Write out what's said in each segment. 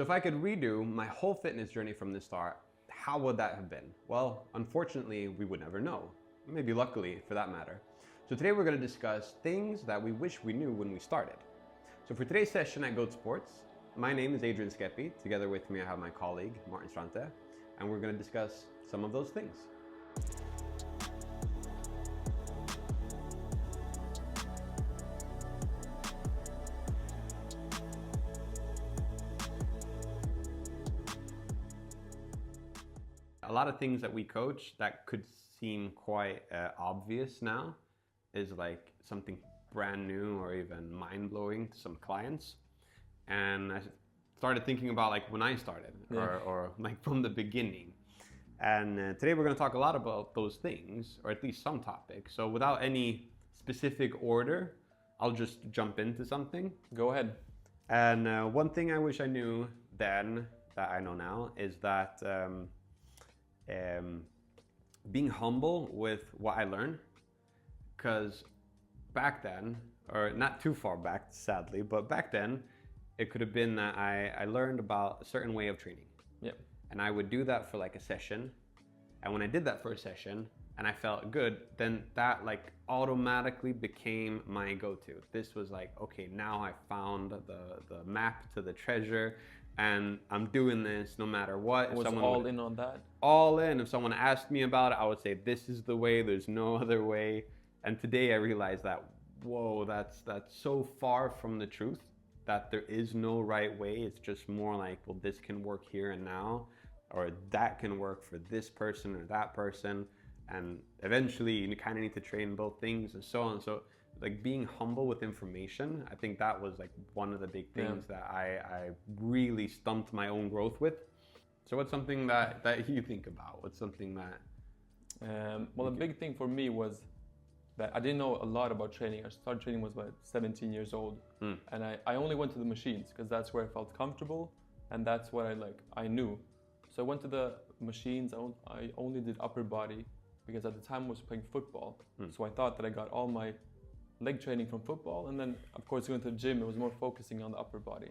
So if I could redo my whole fitness journey from the start, how would that have been? Well, unfortunately, we would never know. Maybe luckily, for that matter. So today we're going to discuss things that we wish we knew when we started. So for today's session at Goat Sports, my name is Adrian Skepi. Together with me, I have my colleague, Martin Strante, and we're going to discuss some of those things. A lot of things that we coach that could seem quite obvious now is like something brand new or even mind-blowing to some clients. And I started thinking about like when I started or like from the beginning. And today we're going to talk a lot about those things, or at least some topics. So without any specific order, I'll just jump into something. Go ahead. And one thing I wish I knew then that I know now is that being humble with what I learned, because back then, or not too far back sadly, but back then it could have been that I learned about a certain way of training. Yep. And I would do that for like a session, and when I did that for a session and I felt good, then that like automatically became my go-to. This was like, okay, now I found the map to the treasure, and I'm doing this no matter what. I was all in on that. All in. If someone asked me about it, I would say, this is the way, there's no other way. And today I realize that, whoa, that's so far from the truth, that there is no right way. It's just more like, well, this can work here and now, or that can work for this person or that person. And eventually you kind of need to train both things and so on. So like being humble with information, I think that was like one of the big things that I really stumped my own growth with. So what's something that you think about? What's something that... Well, a big thing for me was that I didn't know a lot about training. I started training when I was about 17 years old. And I only went to the machines because that's where I felt comfortable and that's what I knew. So I went to the machines. I only did upper body because at the time I was playing football. So I thought that I got all my leg training from football, and then of course going to the gym, it was more focusing on the upper body.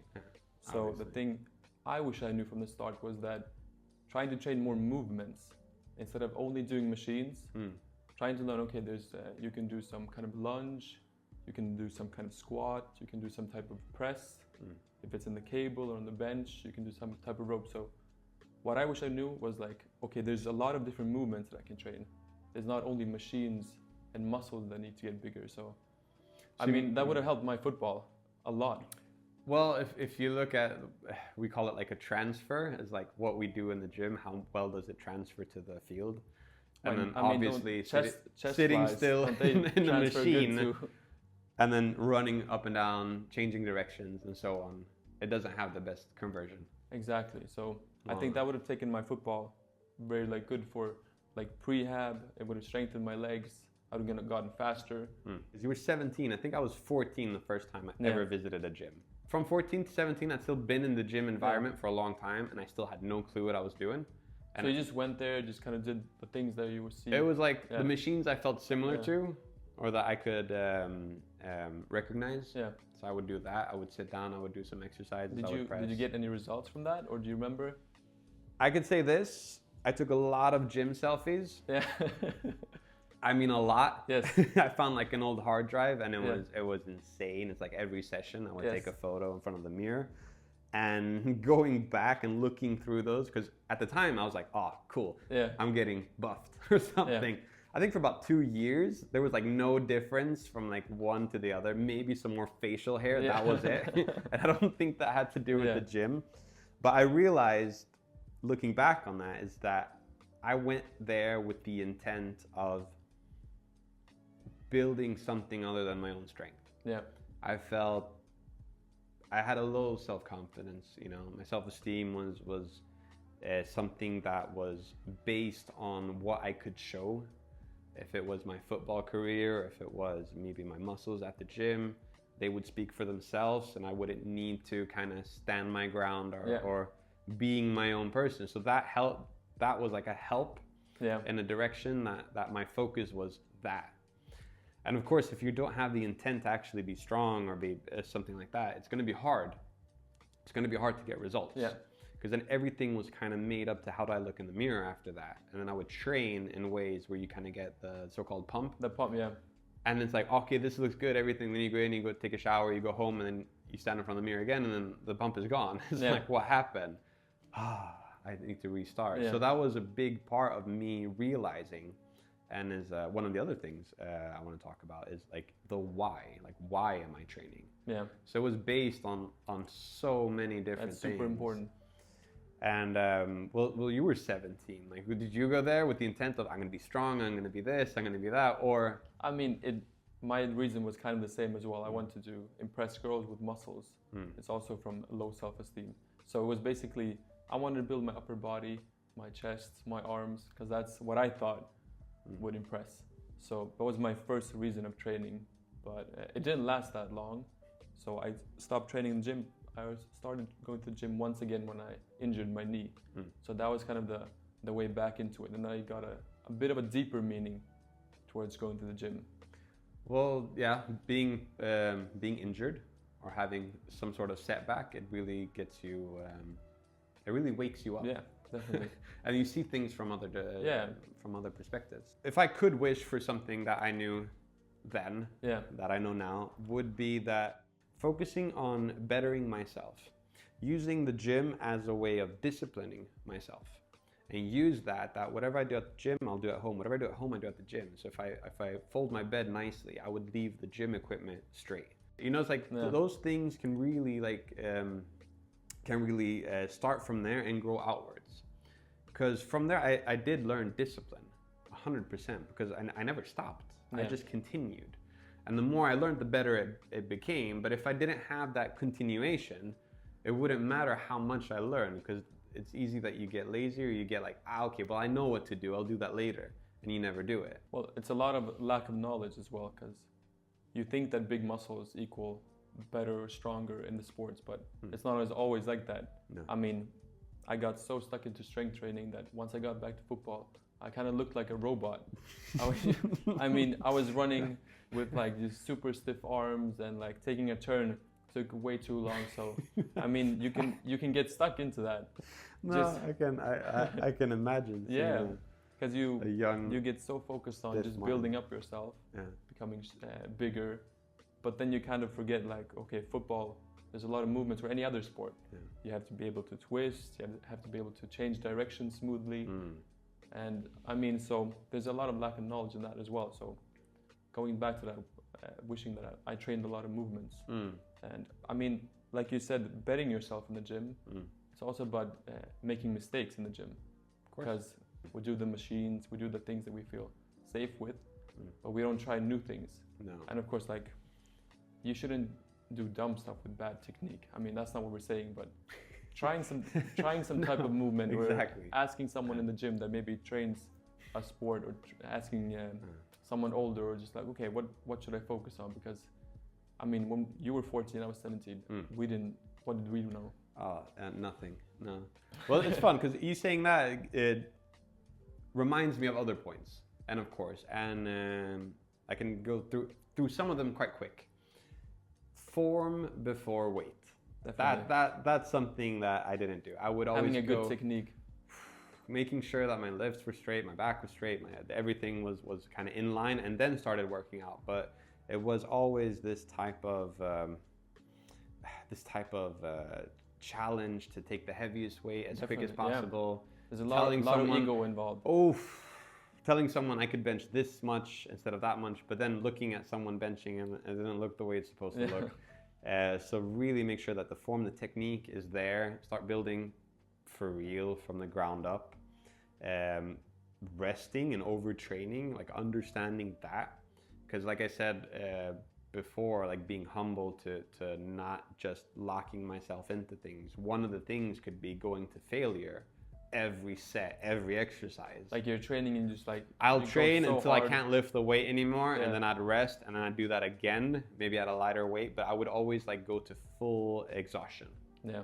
So obviously, the thing I wish I knew from the start was that trying to train more movements instead of only doing machines. Trying to learn, okay, there's you can do some kind of lunge, you can do some kind of squat, you can do some type of press. If it's in the cable or on the bench, you can do some type of rope. So what I wish I knew was like, okay, there's a lot of different movements that I can train. There's not only machines and muscles that need to get bigger. So I mean, that would have helped my football a lot. Well, if you look at, we call it like a transfer, is like what we do in the gym, how well does it transfer to the field? And then obviously sitting still in the machine and then running up and down, changing directions and so on, it doesn't have the best conversion. Exactly. So I think that would have taken my football very like good for like prehab. It would have strengthened my legs. I would have gotten faster. You were 17. I think I was 14 the first time I ever visited a gym. From 14 to 17, I'd still been in the gym environment for a long time, and I still had no clue what I was doing. And so you just went there, just kind of did the things that you were seeing? It was like the machines I felt similar to, or that I could recognize. Yeah. So I would do that. I would sit down, I would do some exercises, Did you get any results from that, or do you remember? I could say this. I took a lot of gym selfies. Yeah. I mean, a lot. Yes. I found like an old hard drive, and it was insane. It's like every session I would take a photo in front of the mirror, and going back and looking through those, because at the time I was like, oh, cool. Yeah. I'm getting buffed or something. Yeah. I think for about 2 years there was like no difference from like one to the other. Maybe some more facial hair. That was it. And I don't think that had to do with the gym. But I realized, looking back on that, is that I went there with the intent of building something other than my own strength. Yeah. I felt I had a low self-confidence, you know, my self-esteem was something that was based on what I could show. If it was my football career, if it was maybe my muscles at the gym, they would speak for themselves, and I wouldn't need to kind of stand my ground or being my own person. So that helped. That was like a help in a direction that my focus was that. And of course, if you don't have the intent to actually be strong or be something like that, it's going to be hard. it's going to be hard to get results. Yeah. Because then everything was kind of made up to how do I look in the mirror after that. And then I would train in ways where you kind of get the so-called pump. The pump, yeah. And it's like, okay, this looks good, everything. Then you go in, you go take a shower, you go home, and then you stand in front of the mirror again, and then the pump is gone. It's like, what happened? I need to restart. Yeah. So that was a big part of me realizing, and is one of the other things I want to talk about is like the why. Like, why am I training? Yeah. So it was based on so many different things. That's super important. And well, you were 17. Like, did you go there with the intent of I'm going to be strong, I'm going to be this, I'm going to be that, or? I mean, my reason was kind of the same as well. I wanted to impress girls with muscles. It's also from low self-esteem. So it was basically, I wanted to build my upper body, my chest, my arms, because that's what I thought would impress. So that was my first reason of training, but it didn't last that long. So I stopped training in the gym. I started going to the gym once again when I injured my knee. So that was kind of the way back into it. And then I got a bit of a deeper meaning towards going to the gym. Well, yeah, being injured or having some sort of setback, it really gets you, it really wakes you up. Yeah, definitely. And you see things from other perspectives. If I could wish for something that I knew then, that I know now, would be that focusing on bettering myself, using the gym as a way of disciplining myself, and use that whatever I do at the gym, I'll do at home. Whatever I do at home, I do at the gym. So if I fold my bed nicely, I would leave the gym equipment straight. You know, it's like those things can really start from there and grow outwards. Because from there, I did learn discipline, 100%, because I never stopped. I just continued. And the more I learned, the better it became. But if I didn't have that continuation, it wouldn't matter how much I learned, because it's easy that you get lazy, or you get like, okay, well, I know what to do, I'll do that later. And you never do it. Well, it's a lot of lack of knowledge as well, because you think that big muscles equal better or stronger in the sports, but it's not always like that. No. I mean, I got so stuck into strength training that once I got back to football, I kind of looked like a robot. I mean, I was running with like these super stiff arms, and like taking a turn took way too long. So I mean, you can get stuck into that. No, I can imagine. Yeah, because you get so focused on just building up yourself, becoming bigger, but then you kind of forget, like, okay, football, there's a lot of movements, or any other sport. You have to be able to twist, you have to be able to change direction smoothly. And I mean, so there's a lot of lack of knowledge in that as well. So going back to that, wishing that I trained a lot of movements. And I mean, like you said, betting yourself in the gym, it's also about making mistakes in the gym. Because we do the machines, we do the things that we feel safe with, but we don't try new things. No. And of course, like, you shouldn't do dumb stuff with bad technique. I mean, that's not what we're saying, but trying some type of movement, or asking someone in the gym that maybe trains a sport, or asking someone older, or just like, okay, what should I focus on? Because I mean, when you were 14, I was 17. What did we know? Nothing. No. Well, it's fun because you saying that, it reminds me of other points, and of course, and I can go through some of them quite quick. Form before weight. That's something that I didn't do. I would always having a good technique, making sure that my lifts were straight, my back was straight, everything was kind of in line, and then started working out. But it was always this type of challenge to take the heaviest weight as quick as possible. There's a lot of ego involved. Telling someone I could bench this much instead of that much, but then looking at someone benching and it didn't look the way it's supposed to look. So really make sure that the form, the technique is there. Start building for real from the ground up. Resting and overtraining, like understanding that. Because like I said before, like being humble to not just locking myself into things. One of the things could be going to failure every set, every exercise. Like you're training and just like... I'll train until I can't lift the weight anymore, and then I'd rest, and then I'd do that again, maybe at a lighter weight, but I would always like go to full exhaustion. Yeah.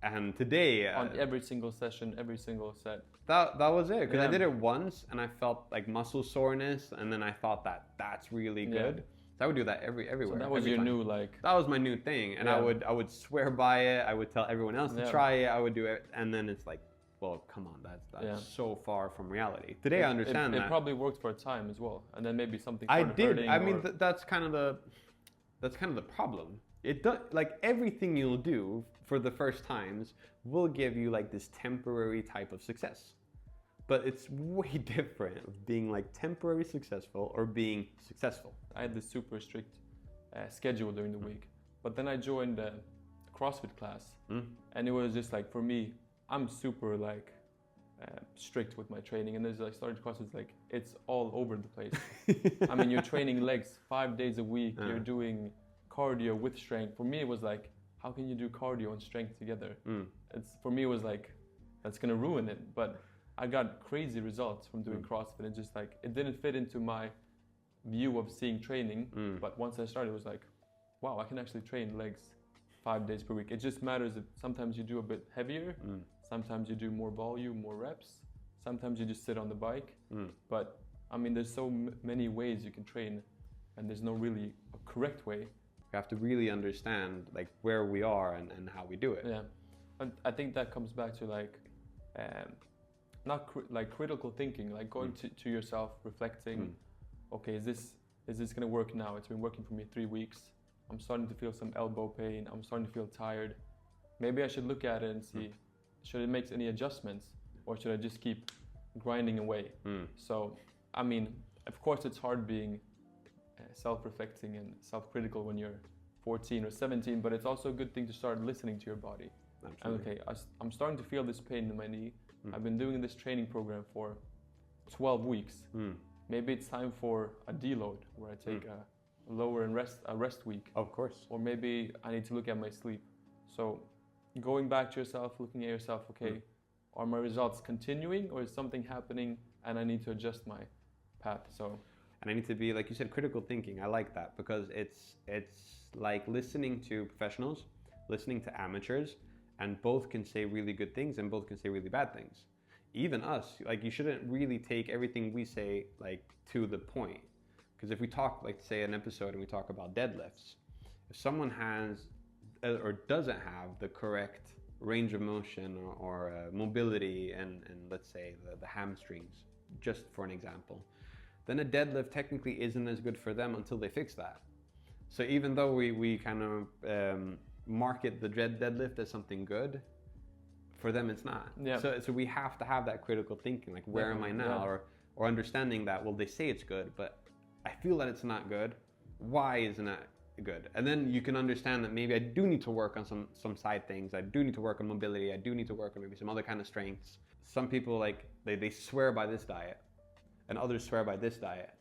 And today... on every single session, every single set. That was it, because I did it once, and I felt like muscle soreness, and then I thought that's really good. So I would do that everywhere. So that was every your time. new like. That was my new thing, and Yeah. I would swear by it. I would tell everyone else to Yeah. try it. I would do it, and then it's like, well, come on, that's so far from reality. Today I understand that. It probably worked for a time as well, and then maybe something. I started did. hurting I mean, or- that's kind of the problem. It does, like everything you'll do for the first times will give you like this temporary type of success. But it's way different of being like temporary successful or being successful. I had this super strict schedule during the week, but then I joined a CrossFit class, and it was just like, for me, I'm super like strict with my training, and as I started CrossFit, it's like it's all over the place. I mean, you're training legs 5 days a week, you're doing cardio with strength. For me, it was like, how can you do cardio and strength together? It's, for me, it was like, that's gonna ruin it. But I got crazy results from doing CrossFit. It just like, it didn't fit into my view of seeing training. But once I started, it was like, wow, I can actually train legs 5 days per week. It just matters if sometimes you do a bit heavier, sometimes you do more volume, more reps, sometimes you just sit on the bike. But I mean, there's so many ways you can train, and there's no really a correct way. We have to really understand like where we are and how we do it. Yeah, and I think that comes back to like, not like critical thinking, like going to yourself, reflecting. Okay, is this gonna work now? It's been working for me 3 weeks. I'm starting to feel some elbow pain. I'm starting to feel tired. Maybe I should look at it and see, should it make any adjustments, or should I just keep grinding away? So, I mean, of course, it's hard being self-reflecting and self-critical when you're 14 or 17, but it's also a good thing to start listening to your body. Absolutely. And okay, I'm starting to feel this pain in my knee. I've been doing this training program for 12 weeks. Maybe it's time for a deload where I take a lower and rest week. Of course. Or maybe I need to look at my sleep. So going back to yourself, looking at yourself, okay, are my results continuing, or is something happening and I need to adjust my path? So. And I need to be, like you said, critical thinking. I like that because it's like listening to professionals, listening to amateurs, and both can say really good things and both can say really bad things. Even us, like you shouldn't really take everything we say like to the point. Because if we talk, like say an episode and we talk about deadlifts, if someone has or doesn't have the correct range of motion or mobility and let's say the hamstrings, just for an example, then a deadlift technically isn't as good for them until they fix that. So even though we kind of market the deadlift as something good, for them it's not. Yeah. So we have to have that critical thinking, like where am I now? Or understanding that, well, they say it's good, but I feel that it's not good. Why isn't it good? And then you can understand that maybe I do need to work on some side things. I do need to work on mobility. I do need to work on maybe some other kind of strengths. Some people like they swear by this diet, and others swear by this diet,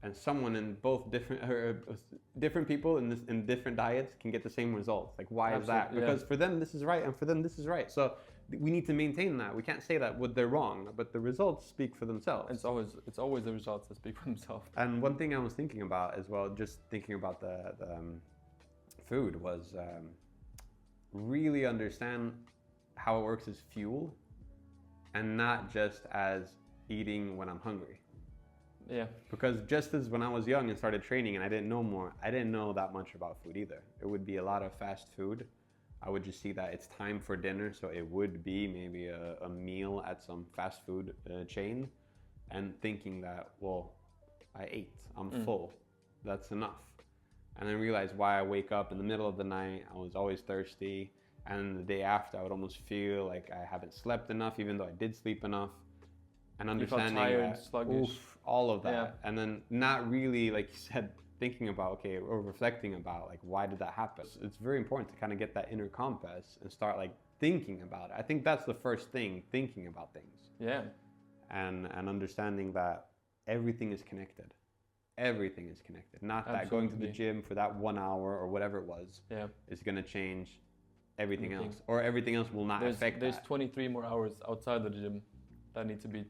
and someone in both different people in different diets can get the same results. Like why is that? Because for them this is right, and for them this is right. So we need to maintain that. We can't say that they're wrong, but the results speak for themselves. It's always the results that speak for themselves. And one thing I was thinking about as well, just thinking about the food, was really understand how it works as fuel, and not just as eating when I'm hungry. Yeah. Because just as when I was young and started training and I didn't know that much about food either. It would be a lot of fast food. I would just see that it's time for dinner, so it would be maybe a meal at some fast food chain, and thinking that, well, I ate, I'm full, that's enough. And then realize why I wake up in the middle of the night, I was always thirsty, and the day after I would almost feel like I haven't slept enough, even though I did sleep enough. And understanding you felt tired, that, sluggish. all of that, and then not really, like you said, thinking about, okay, or reflecting about, like, why did that happen? It's very important to kind of get that inner compass and start, like, thinking about it. I think that's the first thing, thinking about things. Yeah. And understanding that everything is connected. Everything is connected. Not that Absolutely. going to the gym for that 1 hour or whatever it was is going to change everything else. Or everything else will not affect There's that. 23 more hours outside the gym that need to be...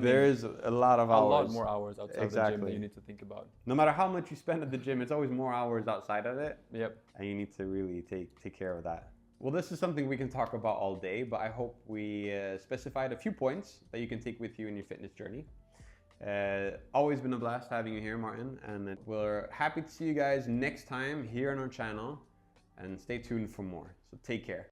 There's a lot of hours. A lot more hours outside the gym that you need to think about. No matter how much you spend at the gym, it's always more hours outside of it. Yep. And you need to really take care of that. Well, this is something we can talk about all day, but I hope we specified a few points that you can take with you in your fitness journey. Always been a blast having you here, Martin, and we're happy to see you guys next time here on our channel, and stay tuned for more. So take care.